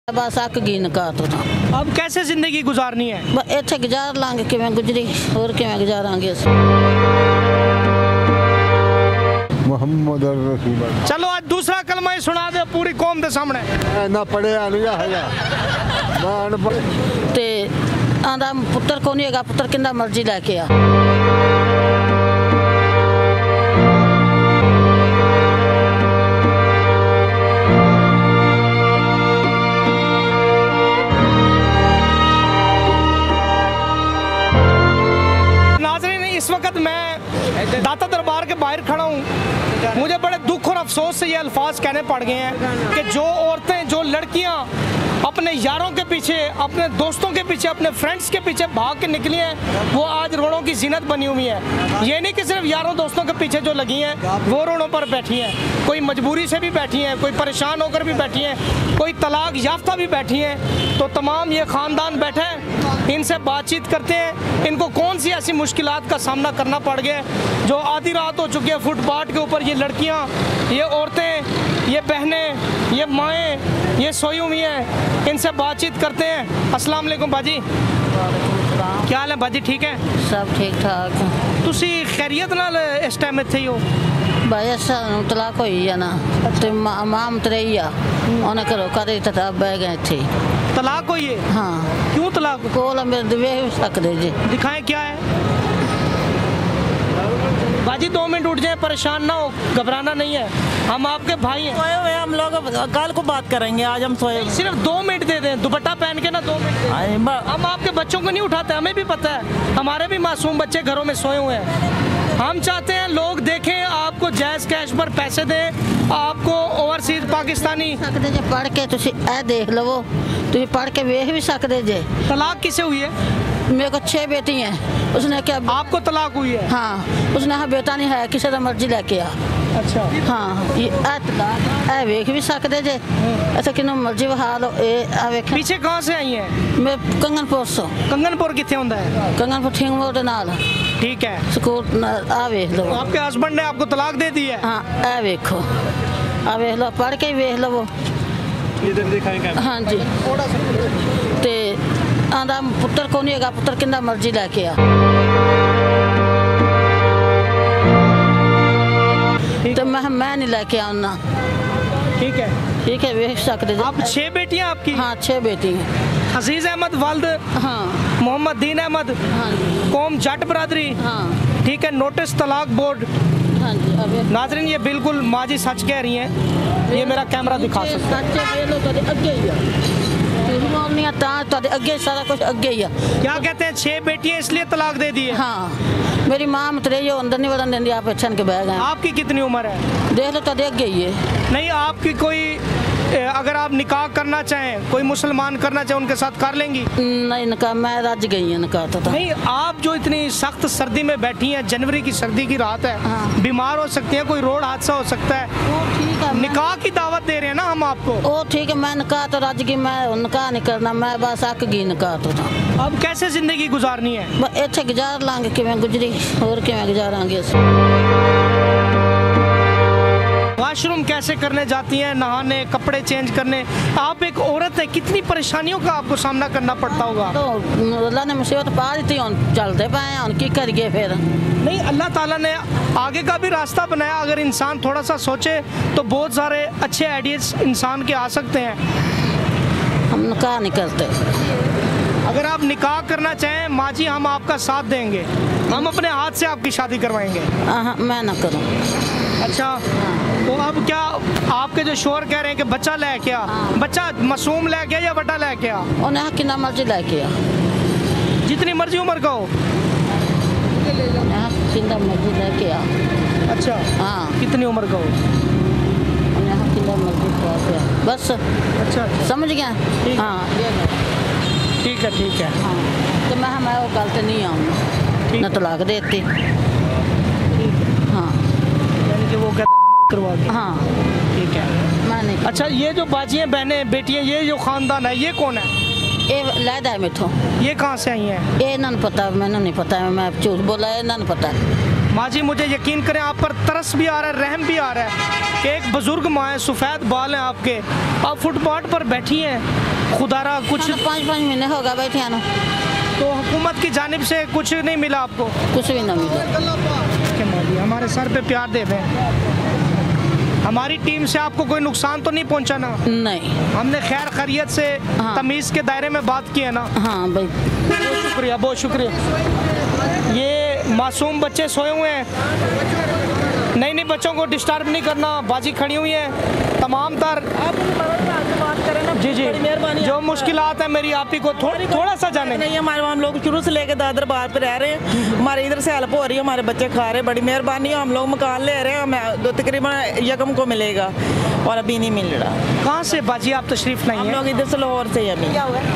बस अक गई निकाह तो अब कैसे जिंदगी गुजारनी है? इत्थे गुजार लांगे कि गुजरी और कि गुजारांगे। मोहम्मद रसूल। चलो आज दूसरा कलमा ही सुना दे पूरी कौम के सामने। ना पढ़िया नहीं है ते आंदा पुत्र को नहीं है, पुत्र किंदा मर्जी लेके आ। इस वक्त मैं दाता दरबार के बाहर खड़ा हूँ। मुझे बड़े दुख और अफसोस से ये अल्फाज कहने पड़ गए हैं कि जो औरतें, जो लड़कियाँ अपने यारों के पीछे, अपने दोस्तों के पीछे, अपने फ्रेंड्स के पीछे भाग के निकली हैं, वो आज रोड़ों की जीनत बनी हुई है। ये नहीं कि सिर्फ यारों दोस्तों के पीछे जो लगी हैं वो रोड़ों पर बैठी हैं, कोई मजबूरी से भी बैठी हैं, कोई परेशान होकर भी बैठी हैं, कोई तलाक याफ्ता भी बैठी हैं। तो तमाम ये ख़ानदान बैठे हैं, इनसे बातचीत करते हैं, इनको कौन सी ऐसी मुश्किलात का सामना करना पड़ गया जो आधी रात हो चुकी है। फुटपाथ के ऊपर ये लड़कियाँ, ये औरतें, ये बहनें, ये माएँ, ये सोई हुई हैं, इनसे बातचीत करते हैं। अस्सलाम वालेकुम बाजी, क्या हाल है बाजी? ठीक है, सब ठीक ठाक। तुसी खैरियत नाल इस टाइम इत्थे ही हो? भाई ऐसा तलाक हुई है ना, तो माम तरही आ उन्हें करो करे तो बह गए थे। तलाक हुई है? हाँ। क्यों तलाक? कोल मेरे वे सकते जी। दिखाएं क्या है बाजी? 2 मिनट उठ जाए, परेशान ना हो, घबराना नहीं है, हम आपके भाई हैं। सोए हुए हम लोग कल को बात करेंगे, आज हम सोए। सिर्फ 2 मिनट दे दें, दुपट्टा पहन के ना 2 मिनट। हम आपके बच्चों को नहीं उठाते, हमें भी पता है, हमारे भी मासूम बच्चे घरों में सोए हुए हैं। हम चाहते हैं लोग देखें, आपको जायज़ कैश पर पैसे दें, आपको ओवरसीज पाकिस्तानी सकते जे पढ़ के तुसी ए देख लो, तुम पढ़ के वेख भी सकते जे। तलाक किसे हुई है? मेरे को 6 बेटी हैं। उसने क्या? आपको तलाक हुई है? हाँ। उसने हाँ बेटा नहीं है, किसी का मर्जी लेके आ। अच्छा। हाँ, ये तलाक वेख भी सकते जे, ऐसा कि मर्जी बहा लो। पीछे कहाँ से आई हैं? मैं कंगनपुर से। कंगनपुर कितने होता है? कंगनपुर ठीक मोड़ नाल। ठीक है, स्कूल आ वेख लो। आपके हस्बैंड ने आपको तलाक दे दी है? हाँ, आ वेखो, आ वेख लो, पढ़ के वेख लो। हाँ जी। ते आंदा पुत्र को नहीं है, पुत्र किंदा मर्जी लेके आ। तो मैं नहीं लेके आना। ठीक है, ठीक है, वेख सकते। आप 6 बेटियां आपकी? हाँ, 6 बेटी हैं। अजीज अहमद वाल्द, हाँ, मोहम्मद दीन अहमद, हाँ जी, कौम जट बरादरी। हाँ, ठीक है, नोटिस तलाक बोर्ड। हाँ जी। नाजरीन, ये बिल्कुल माँ जी सच कह रही हैं, ये मेरा कैमरा दिखा सकता है। सारा कुछ अगे ही है। क्या कहते हैं, 6 बेटियां इसलिए तलाक दे दी है? हाँ, मेरी माँ मतरे अंदर नहीं बदन देंगी, आप छन के बह गए। आपकी कितनी उम्र है? देख लो तो अगे ही है। नहीं, आपकी कोई, अगर आप निकाह करना चाहें, कोई मुसलमान करना चाहे, उनके साथ कर लेंगी? नहीं, निकाह मैं रज गई है निकाह तो। नहीं, आप जो इतनी सख्त सर्दी में बैठी हैं, जनवरी की सर्दी की रात है, हाँ। बीमार हो सकती हैं, कोई रोड हादसा हो सकता है, ठीक है, निकाह की दावत दे रहे हैं ना हम आपको। ओ ठीक है, मैं निकाह तो रज गई, मैं निकाह नहीं करना, मैं बस अक गई निकाह तो। अब कैसे जिंदगी गुजारनी है? इत्थे गुजार लांगे कि गुजरी और कि गुजारांगे। वॉशरूम कैसे करने जाती हैं, नहाने, कपड़े चेंज करने? आप एक औरत है, कितनी परेशानियों का आपको सामना करना पड़ता होगा। तो अल्लाह ने मुसीबत पा दी थी, चलते पाए हैं, की करिए फिर? नहीं, अल्लाह ताला ने आगे का भी रास्ता बनाया। अगर इंसान थोड़ा सा सोचे तो बहुत सारे अच्छे आइडियाज इंसान के आ सकते हैं। हम निकाह नहीं करते। अगर आप निकाह करना चाहें माँ जी, हम आपका साथ देंगे, हम अपने हाथ से आपकी शादी करवाएंगे। मैं ना करूँ। अच्छा, तो अब क्या आपके जो शोहर कह रहे हैं कि बच्चा लेके आ, बच्चा मासूम लेके आ या बड़ा लेके आ? उन्हें कितना मर्जी लेके आ, जितनी मर्जी उम्र का हो, कितना मर्जी लेके आ। अच्छा, हाँ, कितनी उम्र का हो, कितना मर्जी लेके आ, बस। अच्छा, समझ गया? हाँ, ठीक है, ठीक है। हाँ, तो मैं वो गलत नहीं आऊँगा, न तलाक देती। हाँ, यानी कि वो कहते हैं अमल करवा दो। हाँ, ठीक है, मैं नहीं। अच्छा, ये जो बाजियाँ, बहनें, बेटियाँ, ये जो खानदान है, ये कौन है? ये लैदा है मेथों। ये कहाँ से आई हैं? ये ना पता, मैंने नहीं पता, मैं झूठ बोला है, ना पता। माँ जी, मुझे यकीन करें, आप पर तरस भी आ रहा है, रहम भी आ रहा है कि एक बुजुर्ग माँ है, सफ़ेद बाल हैं आपके, आप फुटपाथ पर बैठी हैं, खुदारा कुछ 5 महीने होगा बैठे आना, तो हुकूमत की जानिब से कुछ नहीं मिला आपको? कुछ भी ना मिला। हमारे सर पे प्यार दे दें। हमारी टीम से आपको कोई नुकसान तो नहीं पहुंचा ना? नहीं, हमने खैर खैरियत से हाँ। तमीज़ के दायरे में बात की है ना? हाँ भाई, बहुत शुक्रिया, बहुत शुक्रिया। ये मासूम बच्चे सोए हुए हैं, नहीं बच्चों को डिस्टर्ब नहीं करना, बाजी खड़ी हुई है तमाम तर। जी जी, जो मुश्किलात है मेरी आप ही को थोड़ा सा जाने नहीं, हमारे हम लोग शुरू से लेकर दादर बार पे रह रहे हैं, हमारे इधर से हेल्प हो रही है, हमारे बच्चे खा रहे हैं, बड़ी मेहरबानी है। हम लोग मकान ले रहे हैं, हमें तकरीबन यकम को मिलेगा और अभी नहीं मिल रहा। कहाँ से बाजी आप तशरीफ नहीं हम है? लोग इधर से लाहौर से ही, अभी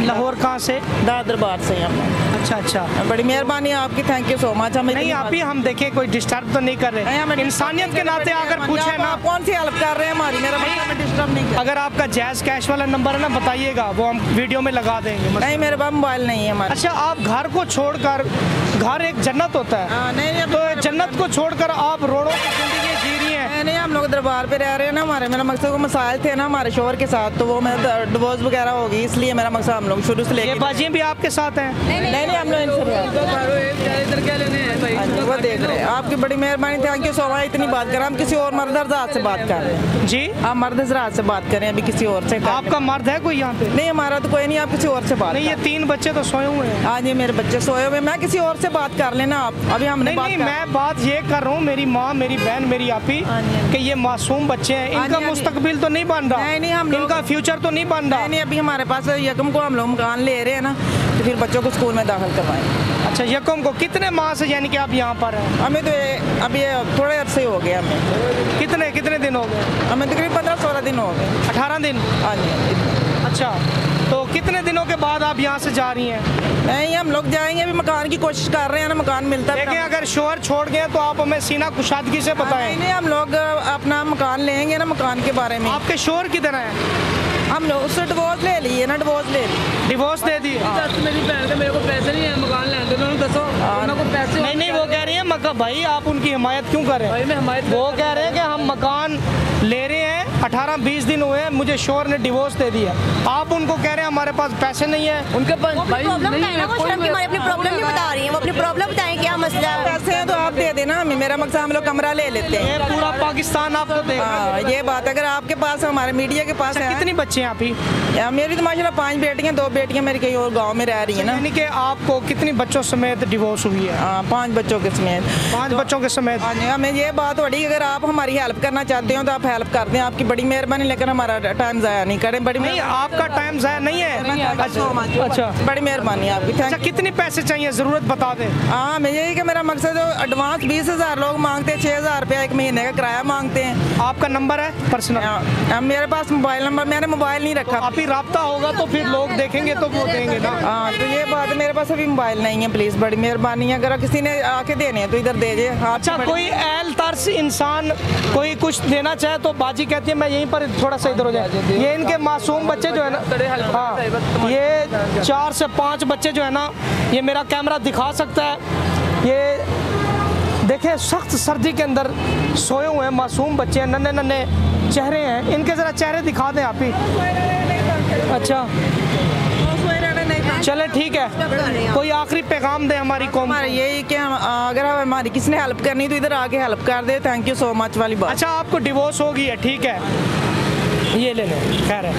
लाहौर कहाँ से? दादर बार से हम। अच्छा अच्छा, बड़ी मेहरबानी है आपकी, थैंक यू सो मच। हमें नहीं आप ही, हम देखें कोई डिस्टर्ब तो नहीं कर रहे, इंसानियत के नाते अगर पूछे ना, आप कौन सी हेल्प कर रहे हैं हमारी, मेरा बच्चा हमें डिस्टर्ब नहीं कर। अगर आपका जायज़ कैश वाला नंबर है ना बताइएगा, वो हम वीडियो में लगा देंगे। नहीं, मेरे पास मोबाइल नहीं है हमारा। अच्छा, आप घर को छोड़कर, घर एक जन्नत होता है, नहीं, तो जन्नत को छोड़कर आप रोडों की जिंदगी जी रही हैं। नहीं, हम लोग दरबार पे रह रहे हैं ना, हमारे मेरा मकसद को मसाइल थे ना हमारे शोहर के साथ, तो वो मेरा डिवोर्स वगैरह होगी, इसलिए मेरा मकसद हम लोग शुरू से ये लेके। बाजियाँ भी आपके साथ हैं? नहीं, हम लोग वो देख रहे हैं। आपकी बड़ी मेहरबानी, थैंक यू सो मच। इतनी बात करें, हम किसी और मर्द हज़रात से बात कर रहे हैं जी, आप मर्द हज़रात से बात करें, अभी किसी और से। आपका मर्द है कोई यहाँ पे? नहीं, हमारा तो कोई नहीं, आप किसी और से बात। नहीं, ये 3 बच्चे तो सोए हुए हैं। हाँ जी, मेरे बच्चे सोए हुए, मैं किसी और से बात कर लेना आप, अभी हमने नहीं, मैं बात ये कर रहा हूँ, मेरी माँ, मेरी बहन, मेरी आपी, कि ये मासूम बच्चे हैं, इनका मुस्तकबिल तो नहीं बन रहा? नहीं, हम इनका फ्यूचर तो नहीं बन रहा? नहीं, अभी हमारे पास यकम को हम लोग मकान ले रहे हैं ना, तो फिर बच्चों को स्कूल में दाखिल करवाएं। अच्छा, यकम को कितने माह से यानी कि आप यहाँ पर हैं? हमें तो अभी थोड़े अरसे हो गए हमें। कितने दिन हो गए? हमें तकरीबन 15-16 दिन हो गए। 18 दिन? हाँ जी। अच्छा, तो कितने दिनों के बाद आप यहाँ से जा रही हैं? नहीं, हम लोग जाएंगे, अभी मकान की कोशिश कर रहे हैं ना, मकान मिलता है। लेकिन अगर शोहर छोड़ गए तो आप हमें सीना कुशादगी से बताएं। नहीं, हम लोग अपना मकान लेंगे ना, मकान के बारे में। आपके शोहर किधर हैं? हम लोग उससे डिवोर्स ले लिए ना, डिवोर्स दे दिए? मेरी बहन के मेरे को पैसे नहीं है मकान लेने दो, दसो को पैसे। नहीं, वो कह रही है मका भाई, आप उनकी हिमायत क्यों कर रहे हैं? वो कह रहे हैं कि हम मकान ले रहे हैं, 18-20 दिन हुए हैं, मुझे शोहर ने डिवोर्स दे दिया। आप उनको कह रहे हैं हमारे पास पैसे नहीं है। उनके पास प्रॉब्लम बताए ना, वो शर्म की मारी अपनी प्रॉब्लम नहीं बता रही है, वो अपनी प्रॉब्लम बताएं क्या मसला है। पैसे हैं तो आप दे देना हमें, मेरा मकसद हम लोग कमरा ले लेते हैं। ये पूरा पाकिस्तान आपको देगा। हाँ, ये बात अगर आपके पास, हमारे मीडिया के पास है। कितनी बच्चे हैं आप ही? मेरी तो माशाल्लाह 5 बेटियां, 2 बेटियां मेरी कहीं और गांव में रह रही है ना। यानी कि आपको कितनी बच्चों समेत डिवोर्स हुई है? 5 बच्चों के समेत। 5 बच्चों के समेत? हाँ जी, हमें ये बात हो रही है, अगर आप हमारी हेल्प करना चाहते हो तो आप हेल्प कर दें, आपकी बड़ी मेहरबानी, लेकिन हमारा टाइम ज़ाया नहीं करें। बड़ी नहीं, आपका टाइम ज़ाया नहीं है? अच्छा, बड़ी मेहरबानी आपकी, थैंक। अच्छा, कितने पैसे चाहिए, ज़रूरत बता दें। हाँ, मैं यही कि मेरा मकसद है, एडवांस 20,000 लोग मांगते हैं, 6,000 रुपया 1 महीने का किराया मांगते हैं। आपका नंबर है पर्सनल? मेरे पास मोबाइल नंबर, मैंने मोबाइल नहीं रखा। आप ही रब्ता होगा तो फिर लोग देखेंगे तो वो देंगे ना। हाँ, तो ये बात है, मेरे पास अभी मोबाइल नहीं है, प्लीज़ बड़ी मेहरबानी है, अगर किसी ने आके देने हैं तो इधर दे दे। अच्छा, कोई एल तरस इंसान कोई कुछ देना चाहे तो बाजी कहती है मैं यहीं पर थोड़ा सा इधर हो जाए। ये इनके मासूम बच्चे जो है ना, हाँ, ये 4 से 5 बच्चे जो है ना, ये मेरा कैमरा दिखा सकता है, ये देखें सख्त सर्दी के अंदर सोए हुए हैं मासूम बच्चे, नन्हे चेहरे हैं इनके, ज़रा चेहरे दिखा दें आप ही। अच्छा, चले ठीक है, कोई आखिरी पैगाम दे हमारी कौम? यही कि अगर हमारी किसी ने हेल्प करनी तो इधर आके हेल्प कर दे, थैंक यू सो मच वाली बात। अच्छा, आपको डिवोर्स हो गई है, ठीक है, ये ले लें, खैर है।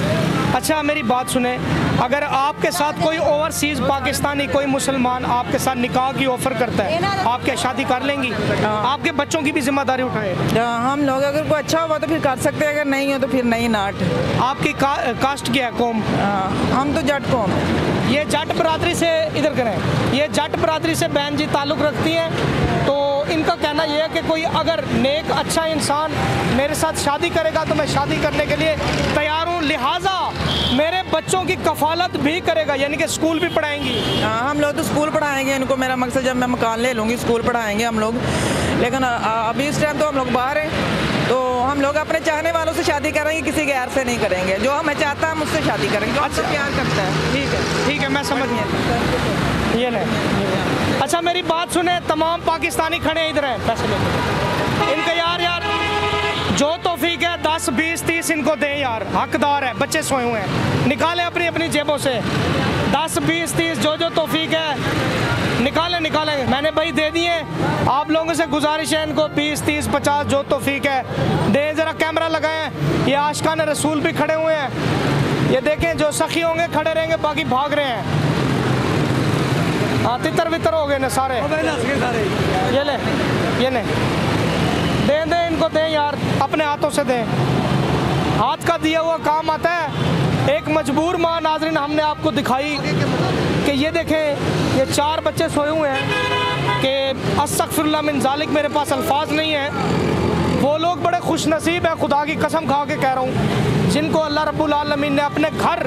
अच्छा, मेरी बात सुने, अगर आपके साथ कोई ओवरसीज़ पाकिस्तानी, कोई मुसलमान आपके साथ निकाह की ऑफ़र करता है, आप क्या शादी कर लेंगी? आपके बच्चों की भी जिम्मेदारी उठाए? हम लोग अगर कोई अच्छा हुआ तो फिर कर सकते हैं, अगर नहीं हो तो फिर नहीं, नाट। आपकी कास्ट क्या है, कौम? हम तो जट कौम है। ये जट बरादरी से, इधर करें, ये जट बरादरी से बहन जी ताल्लुक़ रखती हैं, तो इनका कहना यह है कि कोई अगर नेक अच्छा इंसान मेरे साथ शादी करेगा तो मैं शादी करने के लिए तैयार हूँ, लिहाजा मेरे बच्चों की कफालत भी करेगा, यानी कि स्कूल भी पढ़ाएंगी। हम लोग तो स्कूल पढ़ाएंगे इनको, मेरा मकसद जब मैं मकान ले लूँगी स्कूल पढ़ाएंगे हम लोग, लेकिन अभी इस टाइम तो हम लोग बाहर हैं, तो हम लोग अपने चाहने वालों से शादी करेंगे, किसी गैर से नहीं करेंगे, जो हमें चाहता है हम उससे शादी करेंगे, जो हमसे प्यार करता है। ठीक है, मैं समझ गया, ये नहीं। अच्छा, मेरी बात सुने, तमाम पाकिस्तानी खड़े हैं इधर हैं, पैसे लेते इनका यार जो तौफीक है 10, 20, 30 इनको दें यार, हकदार है, बच्चे सोए हुए हैं, निकालें अपनी अपनी जेबों से 10, 20, 30 जो तौफीक है निकालें निकालें। मैंने भाई दे दिए, आप लोगों से गुजारिश है इनको 20, 30, 50 जो तौफीक है दें। ज़रा कैमरा लगाएं, ये आशिकान रसूल भी खड़े हुए हैं, ये देखें जो सखी होंगे खड़े रहेंगे, बाकी भाग रहे हैं। हाँ तितर वितर हो गए ना सारे, ये ले ये ले, दें दें इनको दें यार, अपने हाथों से दें, हाथ का दिया हुआ काम आता है। एक मजबूर माँ नाज़रीन हमने आपको दिखाई कि ये देखें ये 4 बच्चे सोए हुए हैं कि अस्तगफिरुल्लाह मिन ज़ालिक, मेरे पास अल्फाज नहीं है। वो लोग बड़े खुश नसीब हैं, खुदा की कसम खा के कह रहा हूँ, जिनको अल्लाह रब्बुल आलमीन ने अपने घर,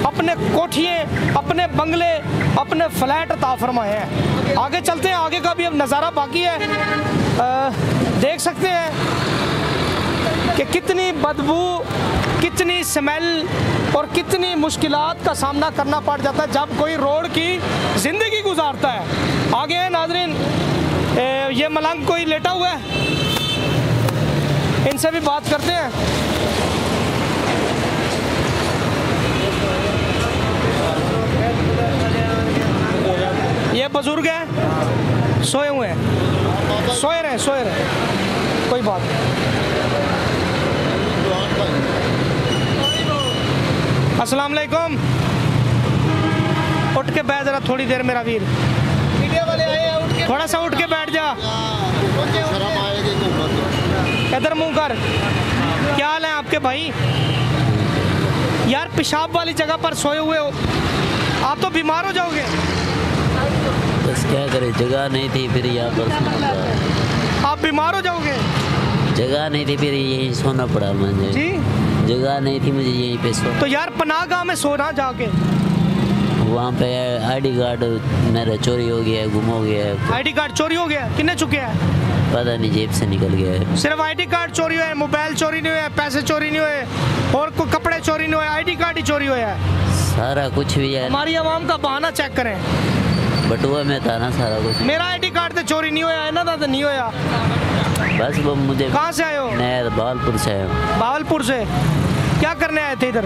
अपने कोठिए, अपने बंगले, अपने फ्लैट अता फरमाए हैं। आगे चलते हैं, आगे का भी अब नज़ारा बाकी है। देख सकते हैं कि कितनी बदबू, कितनी स्मेल और कितनी मुश्किलात का सामना करना पड़ जाता है जब कोई रोड की ज़िंदगी गुजारता है। आगे है नाज़रीन, ये मलंग कोई लेटा हुआ है, इनसे भी बात करते हैं। ये बुजुर्ग हैं, सोए हुए हैं, सोए रहे, कोई बात नहीं। अस्सलाम वालेकुम, उठ के बैठ जरा थोड़ी देर मेरा वीर, मीडिया वाले आए हैं, उठ के थोड़ा सा उठ के बैठ जा, इधर मुंह कर। क्या हाल है आपके भाई? यार पेशाब वाली जगह पर सोए हुए हो, आप तो बीमार हो जाओगे। बस क्या करें, जगह नहीं थी, फिर यहाँ पर आप बीमार हो जाओगे। जगह नहीं थी, फिर यहीं सोना पड़ा मुझे जी, जगह नहीं थी, मुझे यहीं पे सो। तो यार पनाहगाह में सोना जाके, वहाँ पे आईडी कार्ड मेरा चोरी हो गया है, गुम हो गया है। आईडी कार्ड चोरी हो गया, कितने चुके हैं पता नहीं, जेब से निकल गया है। सिर्फ आईडी कार्ड चोरी हुआ है, मोबाइल चोरी नहीं हुआ है, पैसे चोरी नहीं हुए और कोई कपड़े चोरी नहीं हुए, आईडी कार्ड ही चोरी हुआ है। सारा कुछ भी है, हमारी आवाम का बहाना चेक करें, बटुआ में था ना सारा कुछ। मेरा आईडी कार्ड तो चोरी नहीं हुआ, इन्हों का तो नहीं हुआ। बस वो मुझे, कहाँ से आए हो? मैं भावलपुर से आया हूँ। भावलपुर से क्या करने आए थे इधर?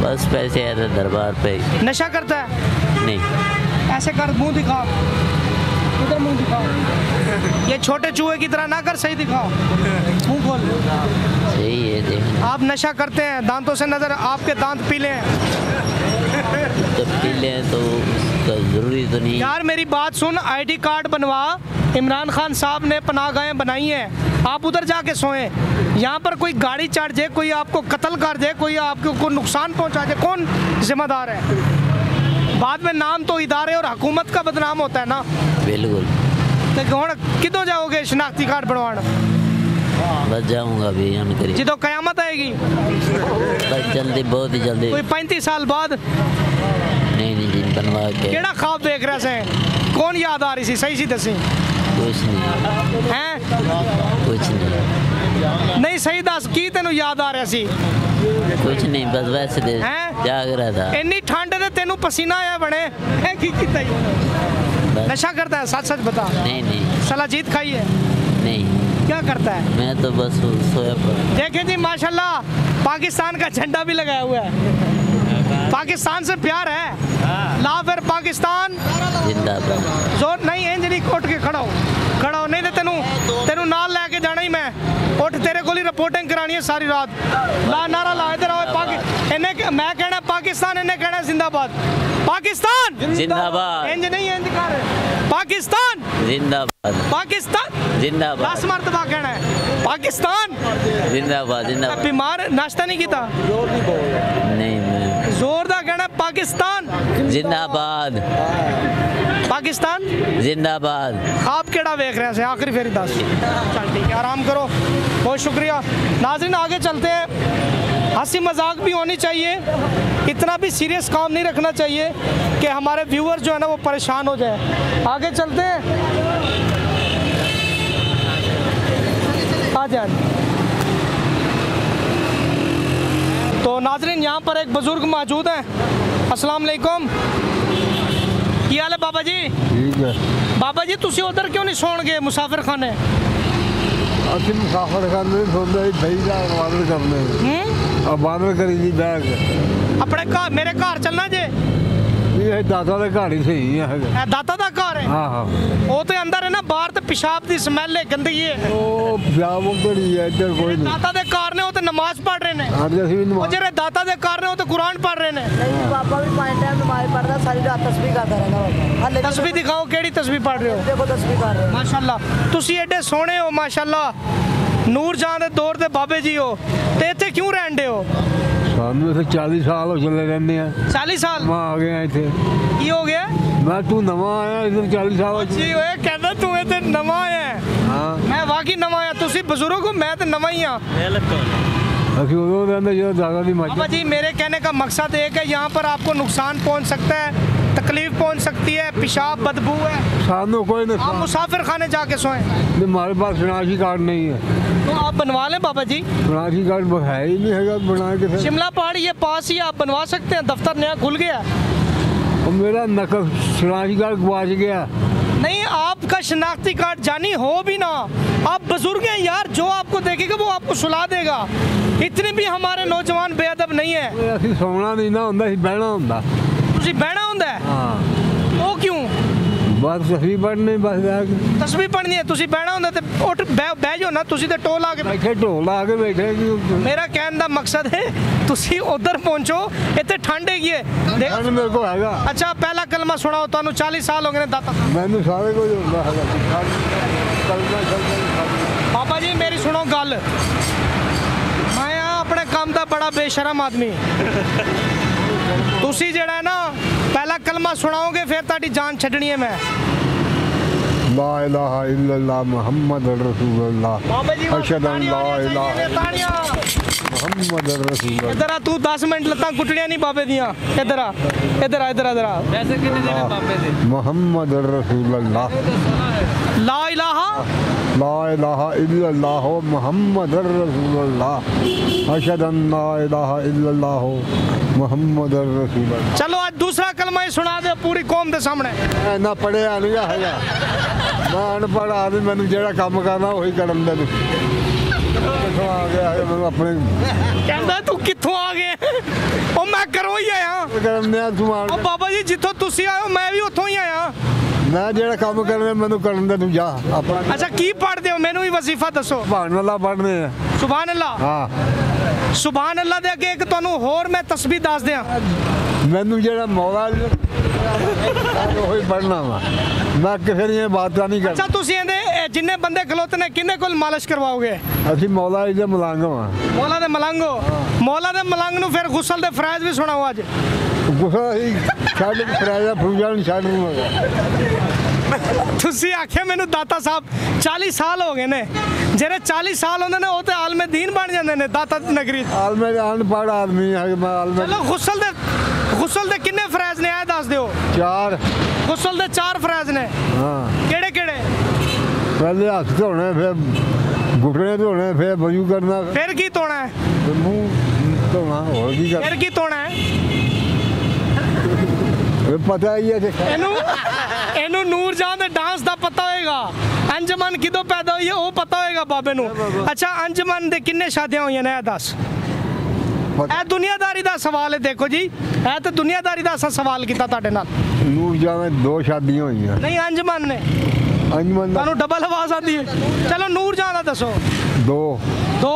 बस पैसे आए थे दरबार पे। नशा करता है? नहीं। ऐसे कर, मुंह दिखा, इधर मुंह दिखा, ये छोटे चूहे की तरह ना कर, सही दिखाओ, मुंह खोल। सही है, देख आप नशा करते हैं, दांतों से नजर, आपके दांत पीले हैं। तो पीले हैं तो उसका जरूरी तो नहीं। यार मेरी बात सुन, आईडी कार्ड बनवा, इमरान खान साहब ने पनाहगाहें बनाई हैं, आप उधर जाके सोएं। यहाँ पर कोई गाड़ी चढ़ जाए, कोई आपको कत्ल कर दे, कोई आपको कोई नुकसान पहुँचा जाए, कौन जिम्मेदार है? बाद में नाम तो इदारे और हुकूमत का बदनाम होता है ना। बिल्कुल। तो हुण कितों जाओगे शनाख्ती कार्ड बनवाना? बस जाऊंगा अभी, जी तो कयामत आएगी, बस जल्दी, बहुत ही जल्दी। कोई 35 साल बाद। नहीं जी, बनवा के। केड़ा ख्वाब देख रहे से? कौन याद आ रही सी? सही सी दसी। कुछ नहीं हैं, कुछ नहीं। नहीं सही दस, की तेनू याद आ रहा सी? कुछ नहीं, बस वैसे दे जाग रहा था। इन्नी ठंड है तेनू पसीना आया बने, की कीता ही? नशा करता है? सच सच बता। नहीं नहीं। सलाजीत खाई है? नहीं। क्या करता है? मैं तो बस सोया पड़ा। देखें जी माशाल्लाह, पाकिस्तान का झंडा भी लगाया हुआ है, पाकिस्तान से प्यार है। ला फिर पाकिस्तान जिंदाबाद। जोर नहीं है, इंजनी उठ के खड़ा हो, नहीं तो तेनू नाल लेके जाना ही मैं। उठ, तेरे को रिपोर्टिंग करानी है सारी रात। ला नारा ला, इधर आओ। मैं कहना पाकिस्तान, इन्हें कहना जिंदाबाद। पाकिस्तान जिंदाबाद। इंज नहीं, इंज कर, पाकिस्तान जिंदाबाद। पाकिस्तान जिंदाबाद। 10 मरतबा कहना है पाकिस्तान जिंदाबाद। जिंदाबाद। बीमार नाश्ता नहीं किया? नहीं, मैं जोरदार कहना पाकिस्तान जिंदाबाद। पाकिस्तान जिंदाबाद। आप केड़ा देख रहे हैं? आखिरी फेरी 10। चल ठीक है, आराम करो, बहुत शुक्रिया। नाज़रीन आगे चलते हैं, हंसी मजाक भी होनी चाहिए, इतना भी सीरियस काम नहीं रखना चाहिए कि हमारे व्यूअर जो है ना वो परेशान हो जाए। आगे चलते हैं, आ जाए। तो नाज़रीन यहाँ पर एक बुजुर्ग मौजूद हैं। अस्सलाम वालेकुम, की हाल है बाबा जी? ठीक है। बाबा जी तुसी उधर क्यों नहीं सौण गए मुसाफिर खाने? ਅਸੀਂ ਮੁਸਾਫਰ ਕਰਨੇ ਸੋਚਦੇ ਬਈ ਦਾ ਬਾਦਲ ਕਰਨੇ ਆ ਬਾਦਲ ਕਰੀ ਦੀ ਬੈਗ ਆਪਣੇ ਘਰ ਮੇਰੇ ਘਰ ਚੱਲਣਾ ਜੇ ਇਹ ਦਾਦਾ ਦੇ ਘਰ ਹੀ ਸਹੀ ਹੈ ਇਹ ਦਾਤਾ ਦਾ ਘਰ ਹੈ ਆਹੋ ਉਹ ਤੇ ਅੰਦਰ ਹੈ ਨਾ ਬਾਹਰ ਤੇ ਪਿਸ਼ਾਬ ਦੀ ਸਮੈਲ ਹੈ ਗੰਦਗੀ ਹੈ ਉਹ ਪੰਜਾਬ ਉਧੜੀ ਹੈ ਇੱਧਰ ਕੋਈ ਨਹੀਂ ਦਾਤਾ ਦੇ ਘਰ ਨੇ ਉਹ ਤੇ ਨਮਾਜ਼ ਪੜ੍ਹ ਰਹੇ ਨੇ ਅੱਜ ਅਸੀਂ ਵੀ ਉਹ ਨਮਾਜ਼ ਜਿਹੜੇ ਦਾਤਾ ਦੇ ਘਰ ਨੇ ਉਹ ਤੇ ਕੁਰਾਨ ਪੜ੍ਹ ਰਹੇ ਨੇ ਨਹੀਂ ਬਾਬਾ ਵੀ 5 ਟਾਈਮ ਨਮਾਜ਼ ਪੜਦਾ ਸਾਰੀ ਰਾਤ ਤਸਬੀਹ ਕਰਦਾ ਰਹਿੰਦਾ ਬਾਬਾ ਹਾਲੇ ਤਸਬੀਹ ਦਿਖਾਓ ਕਿਹੜੀ ਤਸਬੀਹ ਪੜ੍ਹ ਰਹੇ ਹੋ ਦੇਖੋ ਤਸਬੀਹ ਕਰ ਰਿਹਾ ਮਾਸ਼ਾਅੱਲਾ ਤੁਸੀਂ ਐਡੇ ਸੋਹਣੇ ਹੋ ਮਾਸ਼ਾਅੱਲਾ ਨੂਰ ਜਾਨ ਦੇ ਦੌਰ ਦੇ ਬਾਬੇ ਜੀ ਹੋ ਤੇ ਇੱਥੇ ਕਿਉਂ ਰਹਿੰਦੇ ਹੋ ਸਾਨੂੰ ਇੱਥੇ 40 ਸਾਲ ਹੋ ਚੱਲੇ ਰਹਿੰਦੇ ਆ 40 ਸਾਲ ਮੈਂ ਆ ਗਿਆ ਇੱਥੇ ਕੀ ਹੋ ਗਿਆ ਮੈਂ ਤੂੰ ਨਵਾਂ ਆਇਆ ਇੱਧਰ 40 ਸਾਲ ਹੋ ਜੀ ਓਏ ਕਹਿੰਦਾ ਤੂੰ ਇੱਥੇ ਨਵਾਂ ਆਇਆ ਹੈ। ਹਾਂ ਮੈਂ ਵਾਕਈ ਨਵਾਂ ਆਇਆ ਤੁਸੀਂ ਬਜ਼ੁਰਗ ਹੋ ਮੈਂ ਤੇ ਨਵਾਂ ਹੀ ਹਾਂ ਅਸੀਂ ਉਦੋਂ ਰਹਿੰਦੇ ਜਦੋਂ ਦਾਦਾ ਦੀ बाबा ਮੱਝ जी मेरे कहने का मकसद एक है यहाँ पर आपको नुकसान पहुँच सकता है तकलीफ पहुँच सकती है पेशाब बदबू है ਸਾਨੂੰ ਕੋਈ आप ਨਹੀਂ मुसाफिर खाने जाके सोएं हमारे पास शनाखी कार्ड नहीं है तो आप बनवा लें बाबा जी शनाखी कार्ड है ही नहीं है बना के फिर शिमला पहाड़ी ये पास ही आप बनवा सकते हैं दफ्तर नया खुल गया और मेरा नकल शनाखी कार्ड गवाच गया नहीं आपका शनाख्ती कार्ड जानी हो भी ना आप बुजुर्ग हैं यार जो आपको देखेगा वो आपको सुला देगा इतने भी हमारे नौजवान बेअदब नहीं है ਅਸੀਂ ਸੌਣਾ ਨਹੀਂ ਨਾ ਹੁੰਦਾ ਸੀ ਬਹਿਣਾ ਹੁੰਦਾ ਤੁਸੀਂ ਬਹਿਣਾ ਹੁੰਦਾ ਹੈ ਹਾਂ ਉਹ ਕਿਉਂ ਬਸ ਅਸੀਂ ਪੜ੍ਹਨੇ ਬਸ ਜਾ ਕੇ ਤਸਬੀਹ ਪੜ੍ਹਨੀ ਹੈ ਤੁਸੀਂ ਬਹਿਣਾ ਹੁੰਦਾ ਤੇ ਉੱਠ ਬਹਿ ਜਾਓ ਨਾ ਤੁਸੀਂ ਤੇ ਟੋਲ ਆ ਕੇ ਬੈਠੇ ਢੋਲ ਲਾ ਕੇ ਬੈਠੇ ਕਿ ਮੇਰਾ ਕਹਿਣ ਦਾ ਮਕਸਦ ਹੈ ਤੁਸੀਂ ਉਧਰ ਪਹੁੰਚੋ ਇੱਥੇ ਠੰਡ ਹੈਗੀ ਹੈ ਠੰਡ ਮੇਰੇ ਕੋਲ ਹੈਗਾ ਅੱਛਾ ਪਹਿਲਾ ਕਲਮਾ ਸੁਣਾਓ ਤੁਹਾਨੂੰ 40 ਸਾਲ ਹੋ ਗਏ ਨੇ ਦਾਤਾ ਮੈਨੂੰ ਸਾਰੇ ਕੁਝ ਹੁੰਦਾ ਹੈਗਾ ਬਾਬਾ ਜੀ ਮੇਰੀ ਸੁਣੋ ਗੱਲ ਮੈਂ ਆ ਆਪਣੇ ਕੰਮ ਦਾ ਬੜਾ ਬੇਸ਼ਰਮ ਆਦਮੀ ਤੁਸੀਂ ਜਿਹੜਾ ਹੈ ਨਾ ਪਹਿਲਾ ਕਲਮਾ ਸੁਣਾਓਗੇ ਫਿਰ ਤੁਹਾਡੀ ਜਾਨ ਛੱਡਣੀ ਹੈ ਮੈਂ ला इलाहा इल्लल्लाह मुहम्मद रसूलुल्लाह ਬਾਬਾ ਜੀ अशहदु अन ला इलाहा ਤਾੜੀਆਂ मुहम्मद रसूलुल्लाह ਇੱਧਰ ਆ ਤੂੰ 10 ਮਿੰਟ ਲੱਤਾਂ ਕੁੱਟਣੀਆਂ ਨਹੀਂ ਬਾਬੇ ਦੀਆਂ ਇੱਧਰ ਆ ਇੱਧਰ ਆ ਇੱਧਰ ਆ ਇੱਧਰ ਆ पैसे कितने देने बाबे से मुहम्मद रसूलुल्लाह ਲਾ ਇਲਾਹਾ ला इलाहा इल्लल्लाह मुहम्मद रसूलुल्लाह अशहदु अन ला इलाहा इल्लल्लाह मुहम्मद रसूलुल्लाह ਚਲੋ ਅੱਜ ਦੂਸਰਾ ਕਲਮਾ ਹੀ ਸੁਣਾ ਦਿਓ ਪੂਰੀ ਕੌਮ ਦੇ ਸਾਹਮਣੇ ਇੰਨਾ ਪੜਿਆ ਨਹੀਂ ਹੈਗਾ ਮੈਂ ਅਨਪੜ੍ਹ ਆਦਮੀ ਮੈਨੂੰ ਜਿਹੜਾ ਕੰਮ ਕਰਨਾ ਉਹੀ ਕਰਨ ਦੇ ਕਿੱਥੋਂ ਆ ਗਿਆ ਹੈ ਮੈਨੂੰ ਆਪਣੇ ਕਹਿੰਦਾ ਤੂੰ ਕਿੱਥੋਂ ਆ ਗਿਆ ਉਹ ਮੈਂ ਘਰੋਂ ਹੀ ਆਇਆ ਕਰਨ ਦੇ ਸਮਾਨ ਉਹ ਬਾਬਾ ਜੀ ਜਿੱਥੋਂ ਤੁਸੀਂ ਆਏ ਹੋ ਮੈਂ ਵੀ ਉੱਥੋਂ ਹੀ ਆਇਆ ਮੈਂ ਜਿਹੜਾ ਕੰਮ ਕਰਨਾ ਮੈਨੂੰ ਕਰਨ ਦੇ ਤੂੰ ਜਾ ਆਪਣਾ ਅੱਛਾ ਕੀ ਪੜ੍ਹਦੇ ਹੋ ਮੈਨੂੰ ਵੀ ਵਜ਼ੀਫਾ ਦੱਸੋ ਭਾਣ ਅੱਲਾ ਪੜ੍ਹਨੇ ਆ ਸੁਭਾਨ ਅੱਲਾ ਹਾਂ ਸੁਭਾਨ ਅੱਲਾ ਦੇ ਅੱਗੇ ਇੱਕ ਤੁਹਾਨੂੰ ਹੋਰ ਮੈਂ ਤਸਬੀਹ ਦੱਸ ਦਿਆਂ ਮੈਨੂੰ ਜਿਹੜਾ ਮੌਲਾ ਉਹੀ ਪੜ੍ਹਨਾ ਵਾ ਮੈਂ ਕਿਸੇ ਦੀਆਂ ਬਾਤਾਂ ਨਹੀਂ ਅੱਛਾ ਕਰਦਾ ਤੁਸੀਂ ਇਹਦੇ ਜਿੰਨੇ ਬੰਦੇ ਖਲੋਤੇ ਨੇ ਕਿੰਨੇ ਕੋਲ ਮਾਲਿਸ਼ ਕਰਵਾਓਗੇ ਅਸੀਂ ਮੌਲਾ ਜੀ ਦੇ ਮਲੰਗ ਵਾਂ ਮੌਲਾ ਦੇ ਮਲੰਗੋ ਮੌਲਾ ਦੇ ਮਲੰਗ ਨੂੰ ਫਿਰ ਗੁਸਲ ਦੇ ਫਰਾਇਜ਼ ਵੀ ਸੁਣਾਓ ਅੱਜ ਗੁੱਸਾ ਅਸੀਂ ਛੱਡ ਫਰਾਜਾ ਫਰੂਜਾ ਨੂੰ ਛੱਡ ਨੂੰ ਤੁਸੀਂ ਆਖਿਆ ਮੈਨੂੰ ਦਾਤਾ ਸਾਹਿਬ 40 ਸਾਲ ਹੋ ਗਏ ਨੇ ਜਿਹੜੇ 40 ਸਾਲ ਹੁੰਦੇ ਨੇ ਉਹ ਤੇ ਆਲਮੇ ਦੀਨ ਬਣ ਜਾਂਦੇ ਨੇ ਦਾਤਾ ਨਗਰੀ ਆਲਮੇ ਦਾ ਅਨਪੜ੍ਹ ਆਦਮੀ ਹੈ ਮੈਂ ਆਲਮੇ ਚਲੋ ਗੁਸਲ ਦੇ ਕਿੰਨੇ ਫਰਾਇਜ਼ ਨੇ ਇਹ ਦੱਸ ਦਿਓ ਚਾਰ ਗੁਸਲ ਦੇ 4 ਫਰਾਇਜ਼ ਨੇ ਹਾਂ ਕਿਹੜੇ ਕਿਹੜੇ ਪਹਿਲੇ ਹੱਥ ਧੋਣੇ ਫਿਰ ਘੁਟਣੇ ਧੋਣੇ ਫਿਰ ਵਜੂ ਕਰਨਾ ਫਿਰ ਕੀ ਧੋਣਾ ਹੈ ਫਿਰ ਮੂੰਹ ਧੋਣਾ ਹੋਰ ਕੀ ਕਰ ਫਿਰ ਕੀ ਧੋਣਾ ਹੈ ਇਹ ਪਤਾ ਹੀ ਹੈ ਇਹਨੂੰ ਨੂਰ ਜਾਨ ਦੇ ਡਾਂਸ ਦਾ ਪਤਾ ਹੋਏਗਾ ਅੰਜਮਨ ਕਿਦੋਂ ਪੈਦਾ ਹੋਈ ਹੈ ਉਹ ਪਤਾ ਹੋਏਗਾ ਬਾਬੇ ਨੂੰ ਅੱਛਾ ਅੰਜਮਨ ਦੇ ਕਿੰਨੇ ਸ਼ਾਦੀਆਂ ਹੋਈਆਂ ਨੇ ਇਹ ਦੱਸ ਇਹ ਦੁਨੀਆਦਾਰੀ ਦਾ ਸਵਾਲ ਹੈ ਦੇਖੋ ਜੀ ਇਹ ਤਾਂ ਦੁਨੀਆਦਾਰੀ ਦਾ ਅਸਾਂ ਸਵਾਲ ਕੀਤਾ ਤੁਹਾਡੇ ਨਾਲ ਨੂਰ ਜਾਵੇਂ 2 ਸ਼ਾਦੀਆਂ ਹੋਈਆਂ ਨਹੀਂ ਅੰਜਮਨ ਨੇ ਅੰਜਮਨ ਦਾ ਤੁਹਾਨੂੰ ਡਬਲ ਆਵਾਜ਼ ਆਉਂਦੀ ਹੈ ਚਲੋ ਨੂਰ ਜਾਨ ਦਾ ਦੱਸੋ 2 2